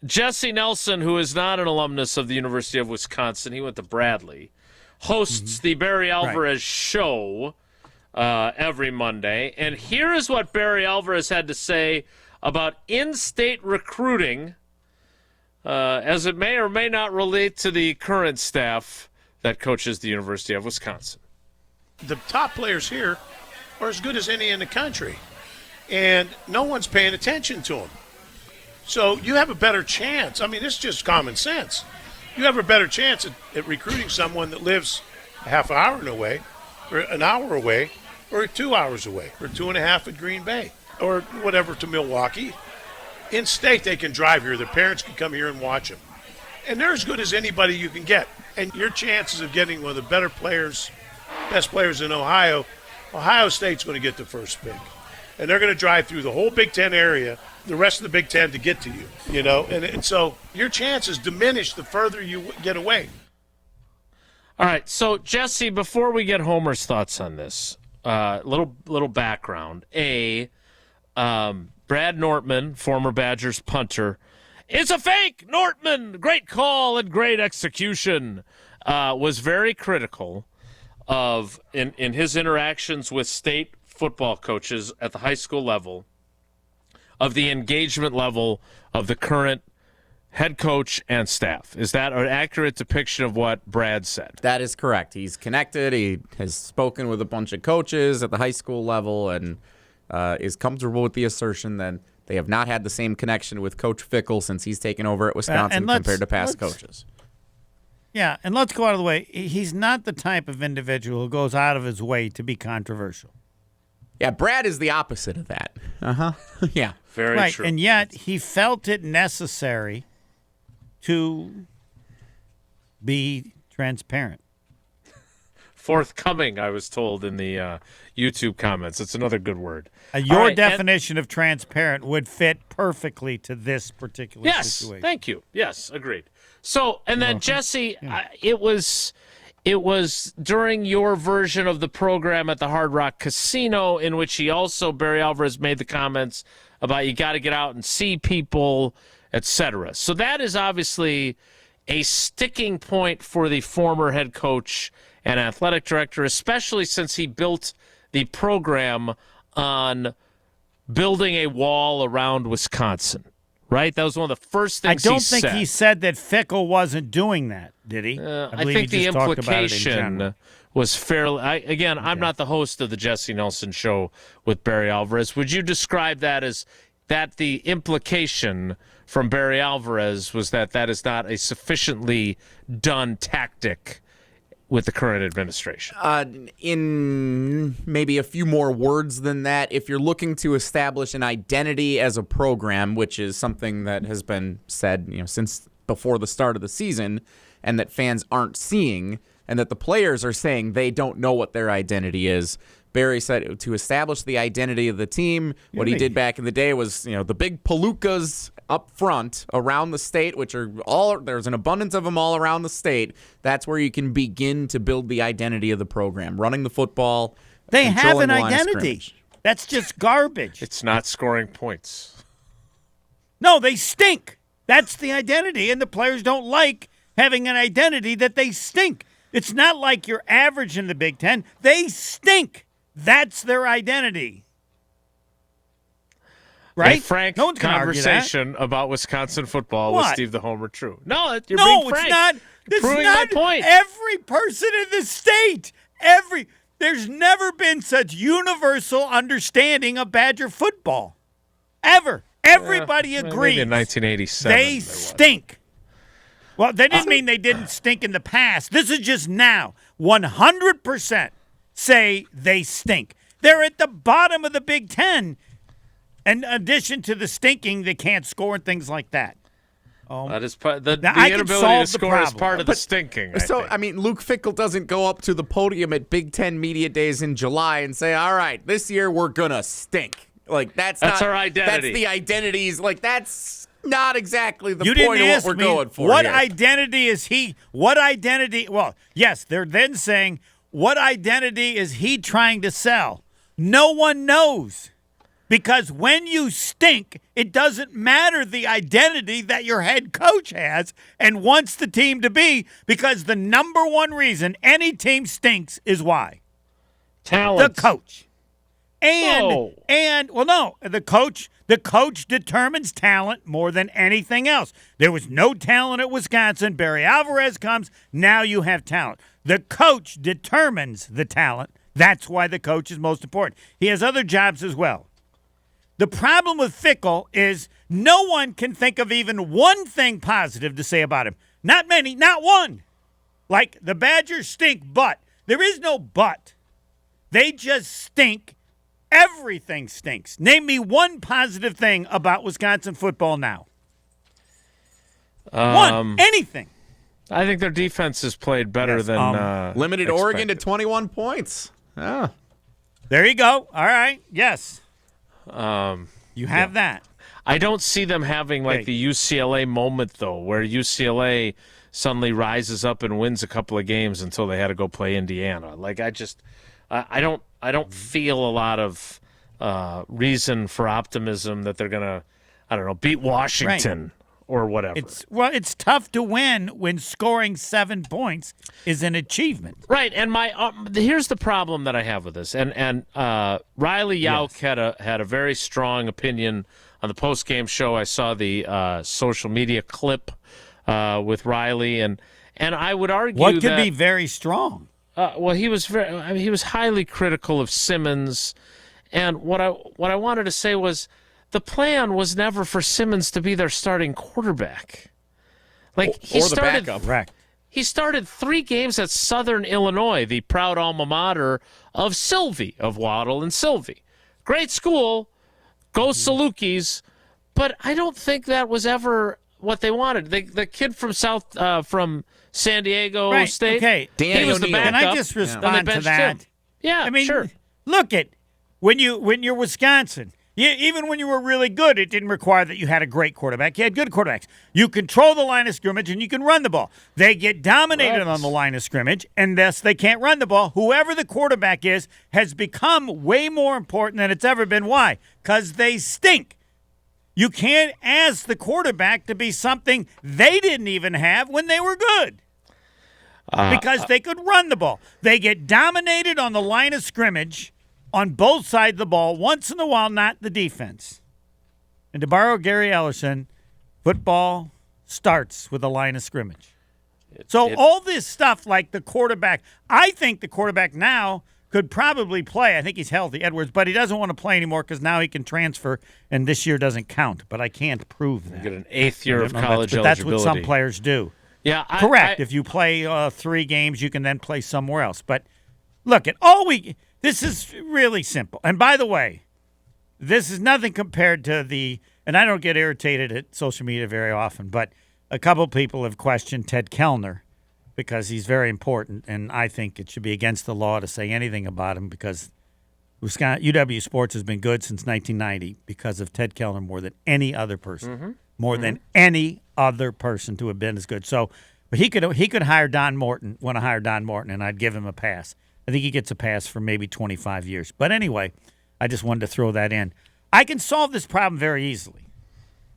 Jesse Nelson, who is not an alumnus of the University of Wisconsin, he went to Bradley, hosts the Barry Alvarez show every Monday. And here is what Barry Alvarez had to say about in-state recruiting, as it may or may not relate to the current staff that coaches the University of Wisconsin. The top players here are as good as any in the country, and no one's paying attention to them. So you have a better chance. I mean, it's just common sense. You have a better chance at recruiting someone that lives a half hour away, or an hour away, or 2 hours away, or 2.5 at Green Bay, or whatever to Milwaukee. In state, they can drive here. Their parents can come here and watch them. And they're as good as anybody you can get. And your chances of getting one of the better players, best players in Ohio State's going to get the first pick. And they're going to drive through the whole Big Ten area, the rest of the Big Ten, to get to you, you know. And so your chances diminish the further you get away. All right, so, Jesse, before we get Homer's thoughts on this, little background. Brad Nortman, former Badgers punter, it's a fake, Nortman, great call and great execution, was very critical of, in his interactions with state football coaches at the high school level, of the engagement level of the current head coach and staff. Is that an accurate depiction of what Brad said? That is correct. He's connected. He has spoken with a bunch of coaches at the high school level and is comfortable with the assertion that they have not had the same connection with Coach Fickell since he's taken over at Wisconsin compared to past coaches. Yeah, and let's go out of the way. He's not the type of individual who goes out of his way to be controversial. Yeah, Brad is the opposite of that. Yeah. Very true. And yet he felt it necessary to be transparent. Forthcoming, I was told in the YouTube comments. It's another good word. Your definition of transparent would fit perfectly to this particular situation. Yes, thank you. Yes, agreed. So, and then, Jesse, it was during your version of the program at the Hard Rock Casino in which Barry Alvarez made the comments about you got to get out and see people, etc. So that is obviously a sticking point for the former head coach and athletic director, especially since he built the program on building a wall around Wisconsin, right? That was one of the first things he said. I don't think he said that Fickell wasn't doing that, did he? I think the implication was fairly... I'm not the host of the Jesse Nelson Show with Barry Alvarez. Would you describe that as that the implication from Barry Alvarez was that is not a sufficiently done tactic with the current administration? In maybe a few more words than that, if you're looking to establish an identity as a program, which is something that has been said, since before the start of the season, and that fans aren't seeing, and that the players are saying they don't know what their identity is. Barry said to establish the identity of the team, what he did back in the day was, the big palookas up front around the state, which are there's an abundance of them all around the state. That's where you can begin to build the identity of the program, running the football. They have an identity. That's just garbage. It's not scoring points. No, they stink. That's the identity, and the players don't like having an identity that they stink. It's not like you're average in the Big Ten. They stink. That's their identity. Right? A frank conversation about Wisconsin football with Steve the Homer True. No, you're being frank. It's not. It's proving not my point. Every person in the state. There's never been such universal understanding of Badger football. Ever. Everybody agrees. Maybe in 1987. They stink. Well, that didn't mean they didn't stink in the past. This is just now. 100% say they stink. They're at the bottom of the Big Ten. In addition to the stinking, they can't score and things like that. That is the inability to score is part of the stinking. I mean, Luke Fickell doesn't go up to the podium at Big Ten Media Days in July and say, all right, this year we're going to stink. That's not our identity. That's the identities. That's not exactly the point of what we're going for. What here. identity is he? What identity? Well, yes, they're then saying, what identity is he trying to sell? No one knows. Because when you stink, it doesn't matter the identity that your head coach has and wants the team to be, because the number one reason any team stinks is why? Talent. The coach. No. The coach determines talent more than anything else. There was no talent at Wisconsin. Barry Alvarez comes. Now you have talent. The coach determines the talent. That's why the coach is most important. He has other jobs as well. The problem with Fickell is no one can think of even one thing positive to say about him. Not many, not one. Like, the Badgers stink, but. There is no but. They just stink. Everything stinks. Name me one positive thing about Wisconsin football now. One. Anything. I think their defense has played better than limited expected. Oregon to 21 points. Yeah. There you go. All right. Yes. You have that. I don't see them having like the UCLA moment, though, where UCLA suddenly rises up and wins a couple of games until they had to go play Indiana. Like, I don't feel a lot of reason for optimism that they're gonna, beat Washington or whatever. It's tough to win when scoring 7 points is an achievement. Right, and here's the problem that I have with this, and Riley Yauk had a very strong opinion on the post-game show. I saw the social media clip with Riley, and I would argue what could be very strong. Well, he was he was highly critical of Simmons, and what I wanted to say was the plan was never for Simmons to be their starting quarterback. Like or the backup. Correct. He started 3 games at Southern Illinois, the proud alma mater of Sylvie, of Waddle and Sylvie. Great school, go Salukis, but I don't think that was ever what they wanted. The kid from from San Diego State, okay. he was the backup. Can I just respond to that? Him. Yeah, I mean, sure. Look at when you're Wisconsin. Even when you were really good, it didn't require that you had a great quarterback. You had good quarterbacks. You control the line of scrimmage, and you can run the ball. They get dominated on the line of scrimmage, and thus they can't run the ball. Whoever the quarterback is has become way more important than it's ever been. Why? Because they stink. You can't ask the quarterback to be something they didn't even have when they were good. Because they could run the ball. They get dominated on the line of scrimmage on both sides of the ball, once in a while, not the defense. And to borrow Gary Ellerson, football starts with a line of scrimmage. All this stuff like the quarterback, I think the quarterback now could probably play. I think he's healthy, Edwards, but he doesn't want to play anymore because now he can transfer, and this year doesn't count. But I can't prove that. Get an 8th year of college eligibility. That's what some players do. Yeah, correct. If you play 3 games, you can then play somewhere else. But look, this is really simple. And by the way, this is nothing compared to and I don't get irritated at social media very often, but a couple people have questioned Ted Kellner because he's very important, and I think it should be against the law to say anything about him because UW Sports has been good since 1990 because of Ted Kellner more than any other person. More than any other person to have been as good. But he could hire Don Morton, want to hire Don Morton, and I'd give him a pass. I think he gets a pass for maybe 25 years. But anyway, I just wanted to throw that in. I can solve this problem very easily.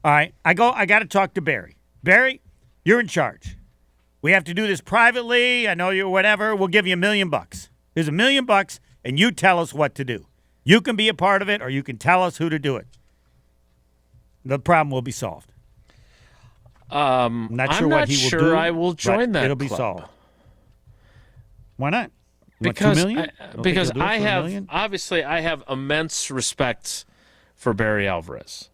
All right, I got to talk to Barry. Barry, you're in charge. We have to do this privately. I know you're whatever. We'll give you $1 million. Here's $1 million, and you tell us what to do. You can be a part of it, or you can tell us who to do it. The problem will be solved. I'm not sure what he will do. I will join that. It'll be club. solved. Why not? Because I have immense respect for Barry Alvarez,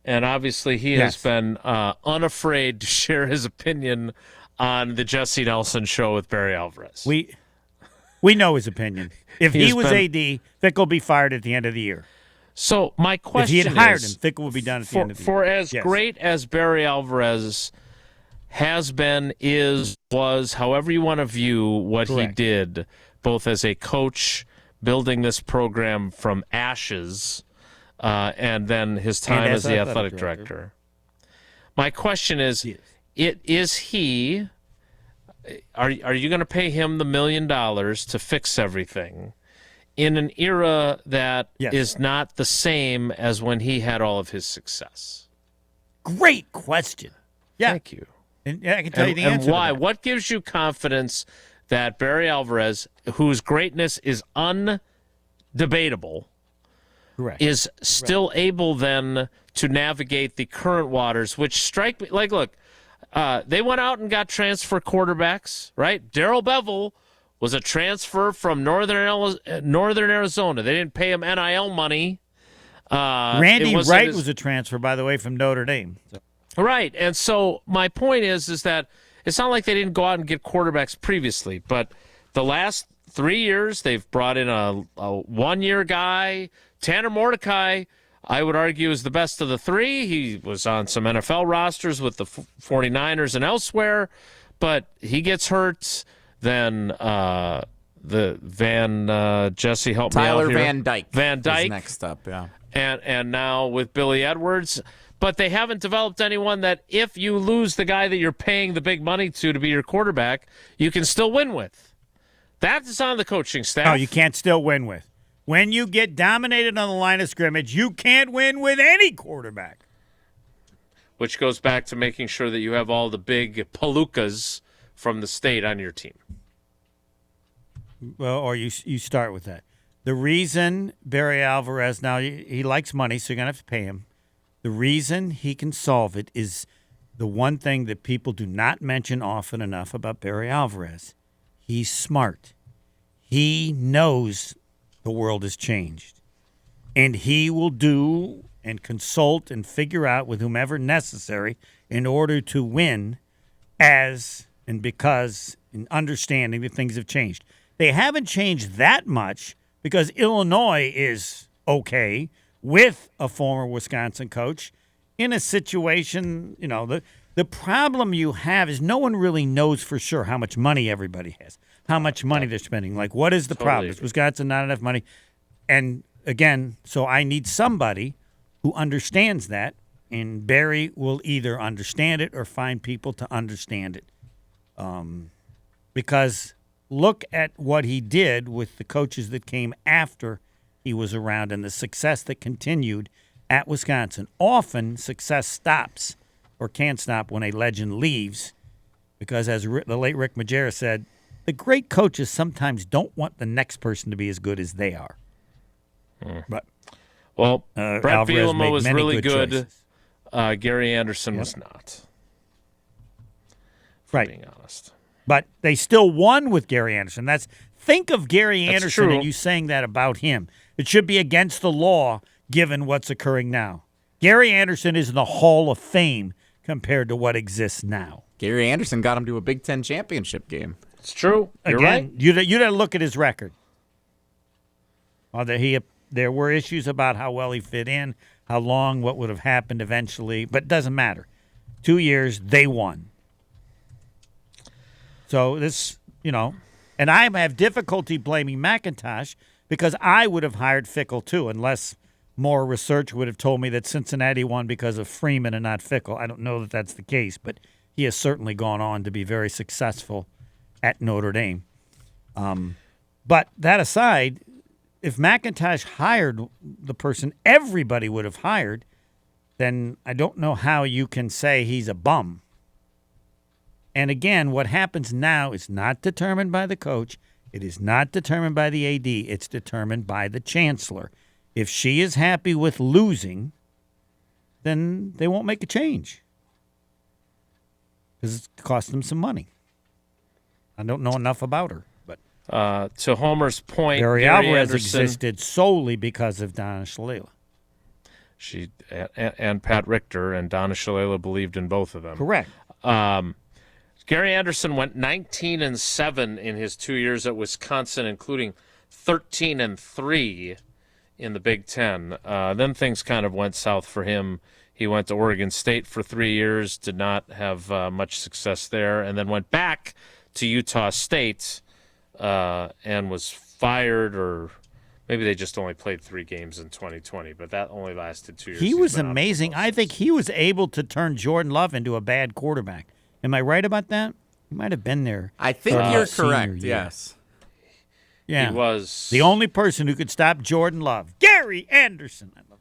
and obviously he has been unafraid to share his opinion on the Jesse Nelson show with Barry Alvarez. We know his opinion. If he was AD, Fickell will be fired at the end of the year. So my question is, if he had hired him, Fickell would be done at the end of the year. For as great as Barry Alvarez has been, was, however you want to view what he did, both as a coach, building this program from ashes, and then his time as the athletic director. My question is, are you going to pay him the $1 million to fix everything? in an era that Yes. is not the same as when he had all of his success? Great question. Yeah. Thank you. And I can tell you the answer. And to why? that. What gives you confidence that Barry Alvarez, whose greatness is undebatable, Correct. is still able then to navigate the current waters, which strike me like, look, they went out and got transfer quarterbacks, right? Darrell Bevell was a transfer from Northern Arizona. They didn't pay him NIL money. Randy Wright was a transfer, by the way, from Notre Dame. So. Right. And so my point is that it's not like they didn't go out and get quarterbacks previously, but the last 3 years they've brought in a one-year guy. Tanner Mordecai, I would argue, is the best of the three. He was on some NFL rosters with the 49ers and elsewhere, but he gets hurt. Then Jesse, help me out Tyler here. Van Dyke. Van Dyke. Is next up, yeah. And now with Billy Edwards. But they haven't developed anyone that if you lose the guy that you're paying the big money to be your quarterback, you can still win with. That is on the coaching staff. No, you can't still win with. When you get dominated on the line of scrimmage, you can't win with any quarterback. Which goes back to making sure that you have all the big palookas from the state on your team. Well, or you start with that. The reason Barry Alvarez, now he likes money, so you're going to have to pay him. The reason he can solve it is the one thing that people do not mention often enough about Barry Alvarez. He's smart. He knows the world has changed. And he will do and consult and figure out with whomever necessary in order to win because in understanding that things have changed. They haven't changed that much because Illinois is okay with a former Wisconsin coach in a situation, the problem you have is no one really knows for sure how much money everybody has, how much money they're spending. Like, what is the problem? Is Wisconsin not enough money? And again, so I need somebody who understands that, and Barry will either understand it or find people to understand it. Because look at what he did with the coaches that came after he was around and the success that continued at Wisconsin. Often success stops or can stop when a legend leaves because, as the late Rick Majera said, the great coaches sometimes don't want the next person to be as good as they are. But Well, Brett Alvarez Bielema made was many really good good. Gary Anderson was not. Right. Being honest. But they still won with Gary Anderson. Think of Gary That's Anderson true. and you saying that about him. It should be against the law given what's occurring now. Gary Anderson is in the Hall of Fame compared to what exists now. Gary Anderson got him to a Big Ten championship game. It's true. You're Again, right. you got to look at his record. There were issues about how well he fit in, how long, what would have happened eventually, but it doesn't matter. 2 years, they won. So this, and I have difficulty blaming McIntosh because I would have hired Fickle too, unless more research would have told me that Cincinnati won because of Freeman and not Fickle. I don't know that that's the case, but he has certainly gone on to be very successful at Notre Dame. But that aside, if McIntosh hired the person everybody would have hired, then I don't know how you can say he's a bum. And again, what happens now is not determined by the coach. It is not determined by the AD. It's determined by the chancellor. If she is happy with losing, then they won't make a change because it costs them some money. I don't know enough about her. But to Homer's point, Barry Gary Alvarez Anderson, existed solely because of Donna Shalala. She and Pat Richter and Donna Shalala believed in both of them. Correct. Gary Anderson went 19-7 in his 2 years at Wisconsin, including 13-3 in the Big Ten. Then things kind of went south for him. He went to Oregon State for 3 years, did not have much success there, and then went back to Utah State and was fired, or maybe they just only played 3 games in 2020, but that only lasted 2 years. He was amazing. I think he was able to turn Jordan Love into a bad quarterback. Am I right about that? He might have been there. I think you're senior correct, year. yes. Yeah. He was the only person who could stop Jordan Love. Gary Anderson. I love